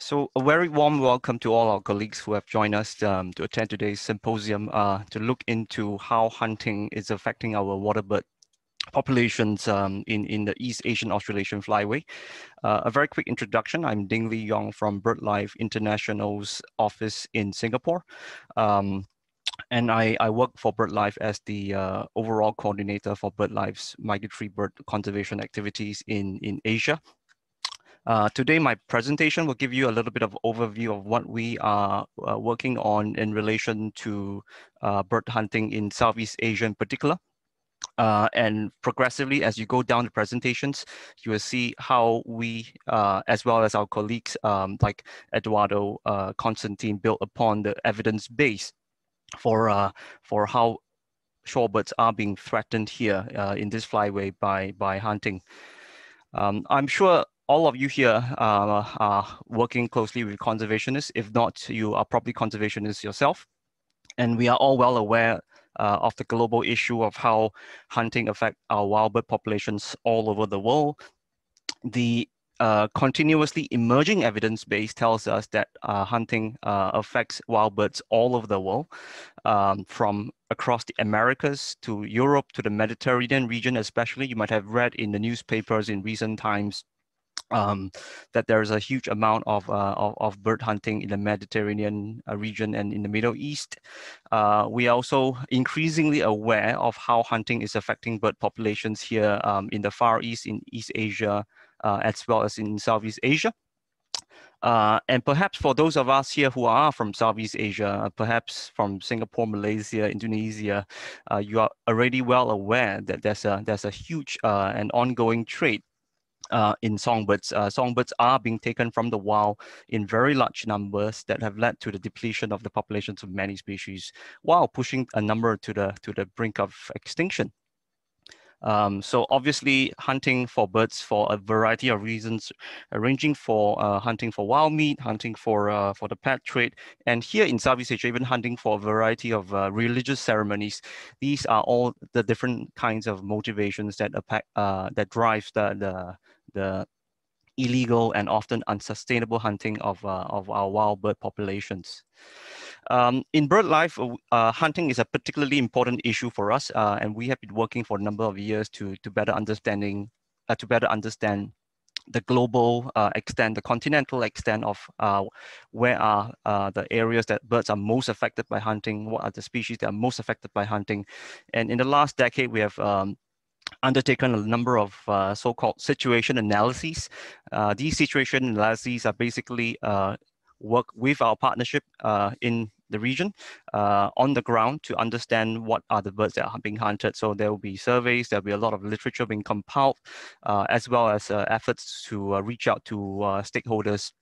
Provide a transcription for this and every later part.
So a very warm welcome to all our colleagues who have joined us to attend today's symposium to look into how hunting is affecting our waterbird populations in the East Asian Australasian Flyway. A very quick introduction. I'm Ding Lee Yong from BirdLife International's office in Singapore. And I work for BirdLife as the overall coordinator for BirdLife's migratory bird conservation activities in Asia. Today, my presentation will give you a little bit of overview of what we are working on in relation to bird hunting in Southeast Asia in particular. And progressively, as you go down the presentations, you will see how we, as well as our colleagues like Eduardo Constantine, built upon the evidence base for how shorebirds are being threatened here in this flyway by hunting. I'm sure all of you here are working closely with conservationists. If not, you are probably conservationists yourself. And we are all well aware of the global issue of how hunting affects our wild bird populations all over the world. The continuously emerging evidence base tells us that hunting affects wild birds all over the world, from across the Americas to Europe to the Mediterranean region especially. You might have read in the newspapers in recent times that there is a huge amount of bird hunting in the Mediterranean region and in the Middle East. We are also increasingly aware of how hunting is affecting bird populations here in the Far East, in East Asia, as well as in Southeast Asia. And perhaps for those of us here who are from Southeast Asia, perhaps from Singapore, Malaysia, Indonesia, you are already well aware that there's a huge and ongoing trade in songbirds. Songbirds are being taken from the wild in very large numbers that have led to the depletion of the populations of many species, while pushing a number to the brink of extinction. So obviously hunting for birds for a variety of reasons, ranging for hunting for wild meat, hunting for the pet trade, and here in Southeast Asia, even hunting for a variety of religious ceremonies. These are all the different kinds of motivations that drives the illegal and often unsustainable hunting of our wild bird populations. In BirdLife, hunting is a particularly important issue for us, and we have been working for a number of years to better understand the global extent, the continental extent of where are the areas that birds are most affected by hunting, what are the species that are most affected by hunting. And in the last decade, we have undertaken a number of so-called situation analyses. These situation analyses are basically work with our partnership in the region on the ground to understand what are the birds that are being hunted. So there will be surveys, there'll be a lot of literature being compiled, as well as efforts to reach out to stakeholders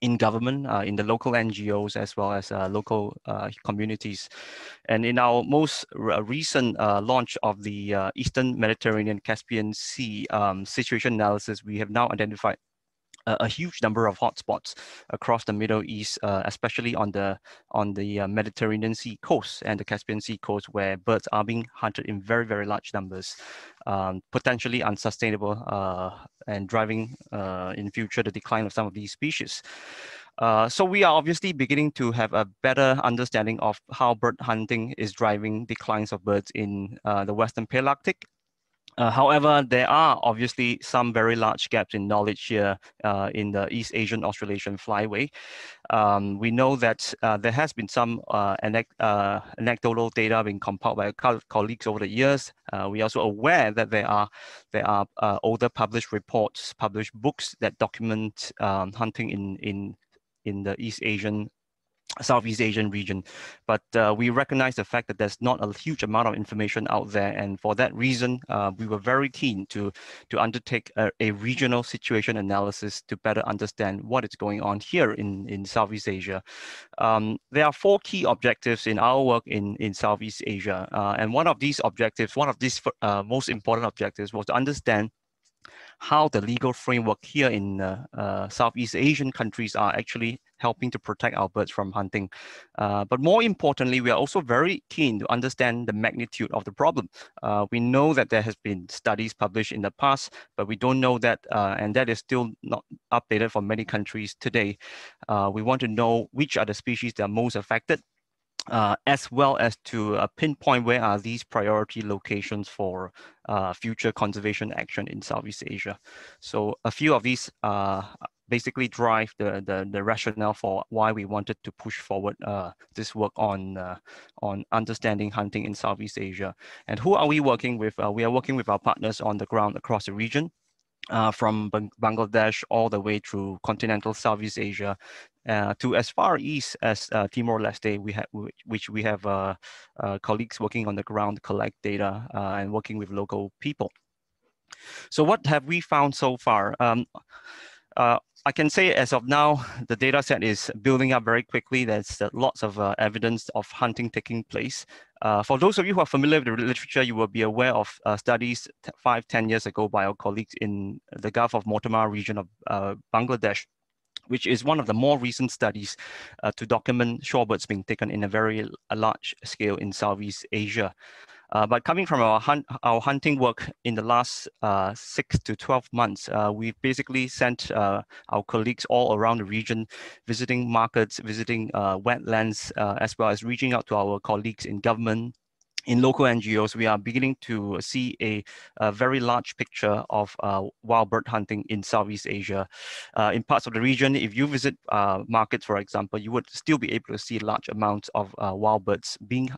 in government, in the local NGOs, as well as local communities. And in our most recent launch of the Eastern Mediterranean Caspian Sea situation analysis, we have now identified a huge number of hotspots across the Middle East, especially on the Mediterranean Sea coast and the Caspian Sea coast, where birds are being hunted in very, very large numbers, potentially unsustainable and driving in future the decline of some of these species. So we are obviously beginning to have a better understanding of how bird hunting is driving declines of birds in the Western Palearctic. However, there are obviously some very large gaps in knowledge here in the East Asian Australasian Flyway. We know that there has been some anecdotal data being compiled by colleagues over the years. We are also aware that there are older published reports, published books that document hunting in the Southeast Asian region, but we recognize the fact that there's not a huge amount of information out there, and for that reason, we were very keen to undertake a regional situation analysis to better understand what is going on here in Southeast Asia. There are 4 key objectives in our work in Southeast Asia, and one of these most important objectives was to understand how the legal framework here in Southeast Asian countries are actually helping to protect our birds from hunting. But more importantly, we are also very keen to understand the magnitude of the problem. We know that there has been studies published in the past, but we don't know that, and that is still not updated for many countries today. We want to know which are the species that are most affected, as well as to pinpoint where are these priority locations for future conservation action in Southeast Asia. So a few of these basically drive the rationale for why we wanted to push forward this work on understanding hunting in Southeast Asia. And who are we working with? We are working with our partners on the ground across the region. From Bangladesh all the way through continental Southeast Asia, to as far east as Timor-Leste, which we have colleagues working on the ground to collect data and working with local people. So what have we found so far? I can say as of now, the data set is building up very quickly. There's lots of evidence of hunting taking place. For those of you who are familiar with the literature, you will be aware of studies 5-10 years ago by our colleagues in the Gulf of Mortama region of Bangladesh, which is one of the more recent studies to document shorebirds being taken in a very large scale in Southeast Asia. But coming from our hunting work in the last 6 to 12 months, we've basically sent our colleagues all around the region, visiting markets, visiting wetlands, as well as reaching out to our colleagues in government, in local NGOs. We are beginning to see a very large picture of wild bird hunting in Southeast Asia. In parts of the region, if you visit markets, for example, you would still be able to see large amounts of wild birds being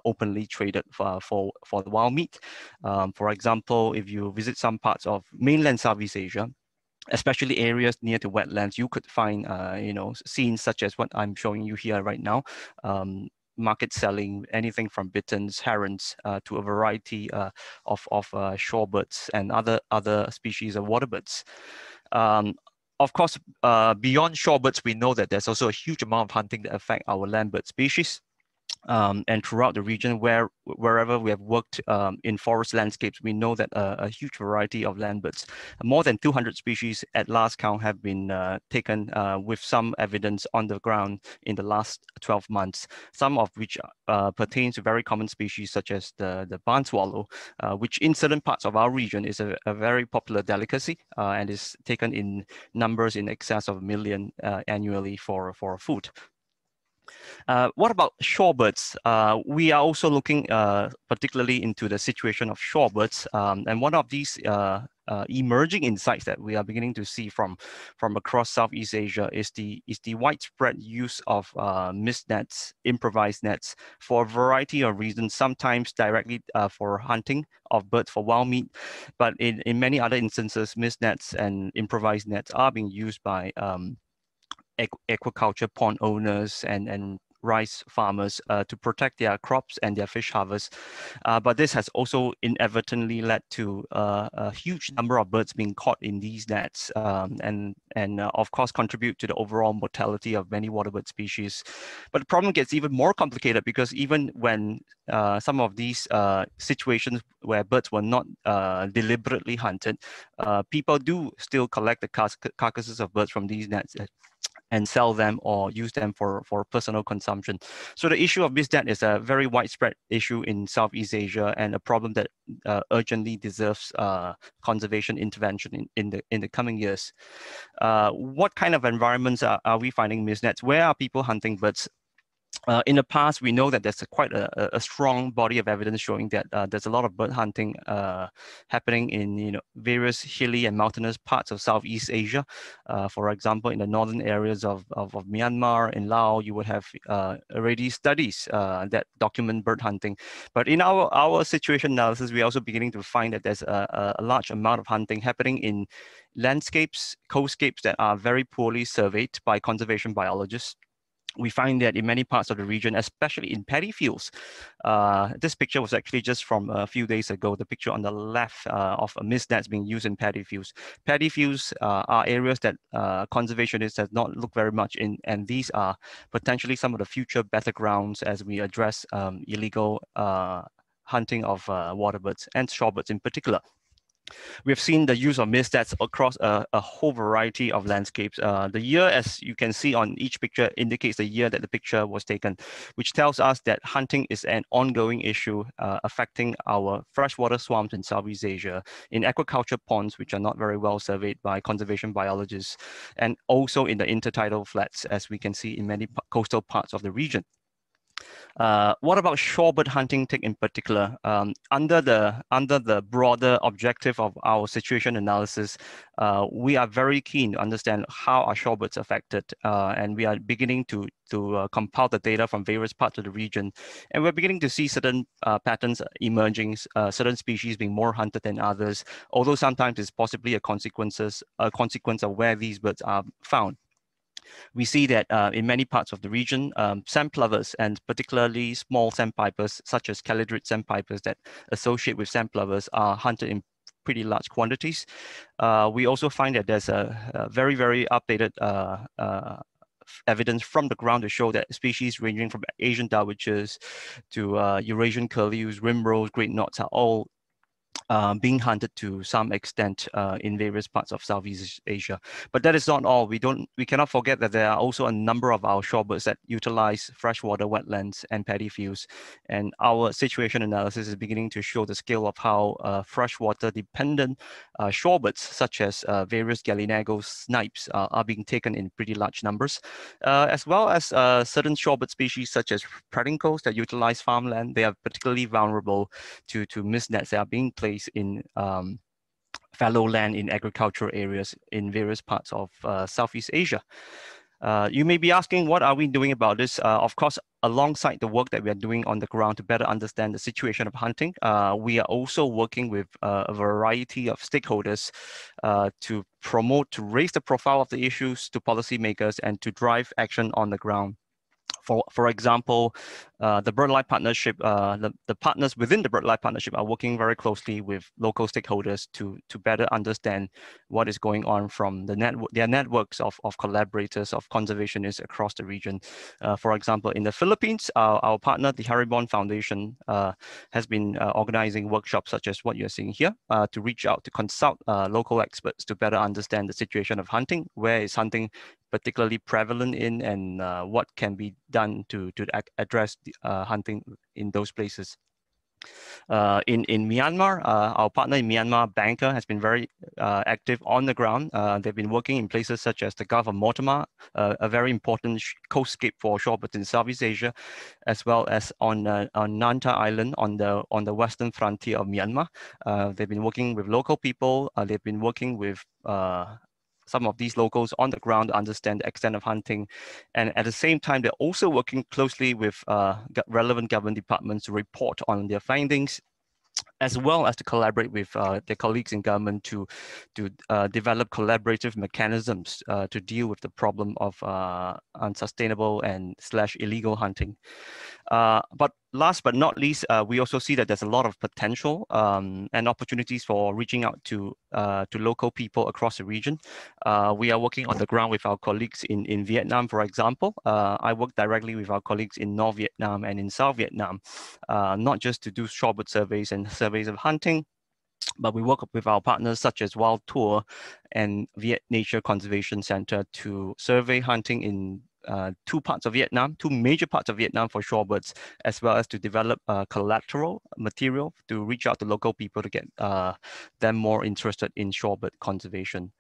openly traded for the wild meat. For example, if you visit some parts of mainland Southeast Asia, especially areas near to wetlands, you could find scenes such as what I'm showing you here right now. Market selling anything from bitterns, herons, to a variety of shorebirds and other species of waterbirds. Of course, beyond shorebirds, we know that there's also a huge amount of hunting that affect our landbird species. And throughout the region, wherever we have worked in forest landscapes, we know that a huge variety of landbirds, more than 200 species at last count, have been taken with some evidence on the ground in the last 12 months, some of which pertain to very common species such as the barn swallow, which in certain parts of our region is a very popular delicacy and is taken in numbers in excess of 1 million annually for food. What about shorebirds? We are also looking particularly into the situation of shorebirds, and one of these emerging insights that we are beginning to see from across Southeast Asia is the widespread use of mist nets, improvised nets, for a variety of reasons, sometimes directly for hunting of birds for wild meat, but in many other instances, mist nets and improvised nets are being used by aquaculture pond owners and rice farmers to protect their crops and their fish harvest. But this has also inadvertently led to a huge number of birds being caught in these nets and of course contribute to the overall mortality of many waterbird species. But the problem gets even more complicated because even when some of these situations where birds were not deliberately hunted, people do still collect the carcasses of birds from these nets and sell them or use them for personal consumption. So the issue of mist net is a very widespread issue in Southeast Asia and a problem that urgently deserves conservation intervention in the coming years. What kind of environments are we finding mist nets? Where are people hunting birds? In the past, we know that there's quite a strong body of evidence showing that there's a lot of bird hunting happening in various hilly and mountainous parts of Southeast Asia. For example, in the northern areas of Myanmar and Laos, you would have already studies that document bird hunting. But in our situation analysis, we're also beginning to find that there's a large amount of hunting happening in landscapes, coastscapes that are very poorly surveyed by conservation biologists. We find that in many parts of the region, especially in paddy fields. This picture was actually just from a few days ago, the picture on the left of a mist that's being used in paddy fields. Paddy fields are areas that conservationists have not looked very much in, and these are potentially some of the future battlegrounds as we address illegal hunting of waterbirds and shorebirds in particular. We've seen the use of mist nets across a whole variety of landscapes. The year, as you can see on each picture, indicates the year that the picture was taken, which tells us that hunting is an ongoing issue affecting our freshwater swamps in Southeast Asia, in aquaculture ponds, which are not very well surveyed by conservation biologists, and also in the intertidal flats, as we can see in many coastal parts of the region. What about shorebird hunting tick in particular? Under the broader objective of our situation analysis, we are very keen to understand how are shorebirds affected, and we are beginning to compile the data from various parts of the region, and we're beginning to see certain patterns emerging, certain species being more hunted than others, although sometimes it's possibly a consequence of where these birds are found. We see that in many parts of the region, sandplovers and particularly small sandpipers, such as calidrid sandpipers that associate with sandplovers, are hunted in pretty large quantities. We also find that there's a very, very updated evidence from the ground to show that species ranging from Asian dowitchers to Eurasian curlews, rimrows, great knots are all being hunted to some extent in various parts of Southeast Asia. But that is not all. We cannot forget that there are also a number of our shorebirds that utilize freshwater wetlands and paddy fields. And our situation analysis is beginning to show the scale of how freshwater dependent shorebirds, such as various gallinago snipes, are being taken in pretty large numbers, as well as certain shorebird species such as predincles that utilize farmland. They are particularly vulnerable to mist nets that are being placed in fallow land in agricultural areas in various parts of Southeast Asia. You may be asking, what are we doing about this? Of course, alongside the work that we are doing on the ground to better understand the situation of hunting, we are also working with a variety of stakeholders to promote, to raise the profile of the issues to policymakers and to drive action on the ground. For example, the BirdLife Partnership, the partners within the BirdLife Partnership are working very closely with local stakeholders to better understand what is going on from their networks of collaborators, of conservationists across the region. For example, in the Philippines, our partner, the Haribon Foundation, has been organizing workshops such as what you're seeing here to reach out to consult local experts to better understand the situation of hunting, where is hunting particularly prevalent in, and what can be done to address hunting in those places. In Myanmar, our partner in Myanmar, Banker, has been very active on the ground. They've been working in places such as the Gulf of Mortimer, a very important coastscape for shorebirds in Southeast Asia, as well as on Nanta Island on the western frontier of Myanmar. They've been working with local people. They've been working with some of these locals on the ground to understand the extent of hunting. And at the same time, they're also working closely with relevant government departments to report on their findings, as well as to collaborate with their colleagues in government to develop collaborative mechanisms to deal with the problem of unsustainable and / illegal hunting. But last but not least, we also see that there's a lot of potential and opportunities for reaching out to local people across the region. We are working on the ground with our colleagues in Vietnam, for example. I work directly with our colleagues in North Vietnam and in South Vietnam, not just to do shorebird surveys and surveys of hunting, but we work with our partners such as Wild Tour and Viet Nature Conservation Center to survey hunting in two major parts of Vietnam for shorebirds, as well as to develop collateral material to reach out to local people to get them more interested in shorebird conservation.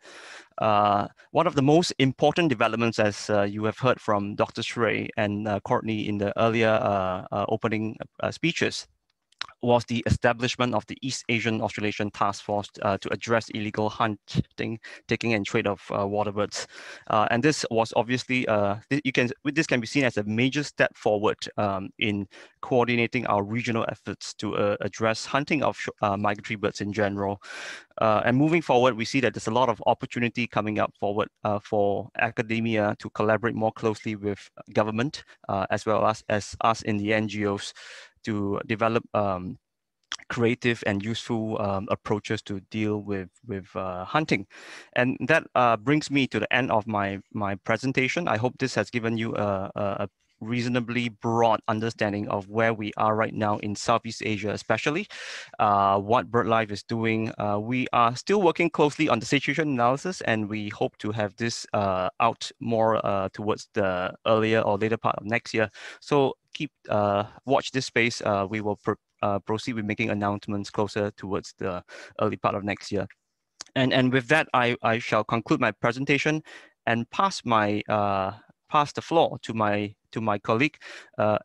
One of the most important developments, as you have heard from Dr. Shrey and Courtney in the earlier opening speeches, was the establishment of the East Asian Australasian Task Force to address illegal hunting, taking, and trade of waterbirds. And this was obviously, this can be seen as a major step forward in coordinating our regional efforts to address hunting of migratory birds in general. And moving forward, we see that there's a lot of opportunity coming up forward for academia to collaborate more closely with government, as well as us in the NGOs, to develop creative and useful approaches to deal with hunting. And that brings me to the end of my presentation. I hope this has given you a reasonably broad understanding of where we are right now in Southeast Asia, especially what BirdLife is doing. We are still working closely on the situation analysis, and we hope to have this out more towards the earlier or later part of next year. So keep watch this space. We will proceed with making announcements closer towards the early part of next year. And with that, I shall conclude my presentation and pass the floor to my colleague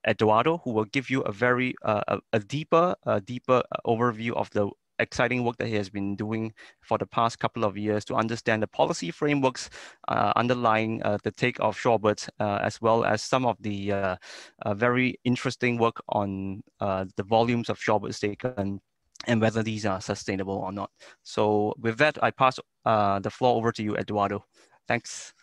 Eduardo, who will give you a very a deeper overview of the exciting work that he has been doing for the past couple of years to understand the policy frameworks underlying the take of shorebirds, as well as some of the very interesting work on the volumes of shorebirds taken and whether these are sustainable or not. So with that, I pass the floor over to you, Eduardo. Thanks.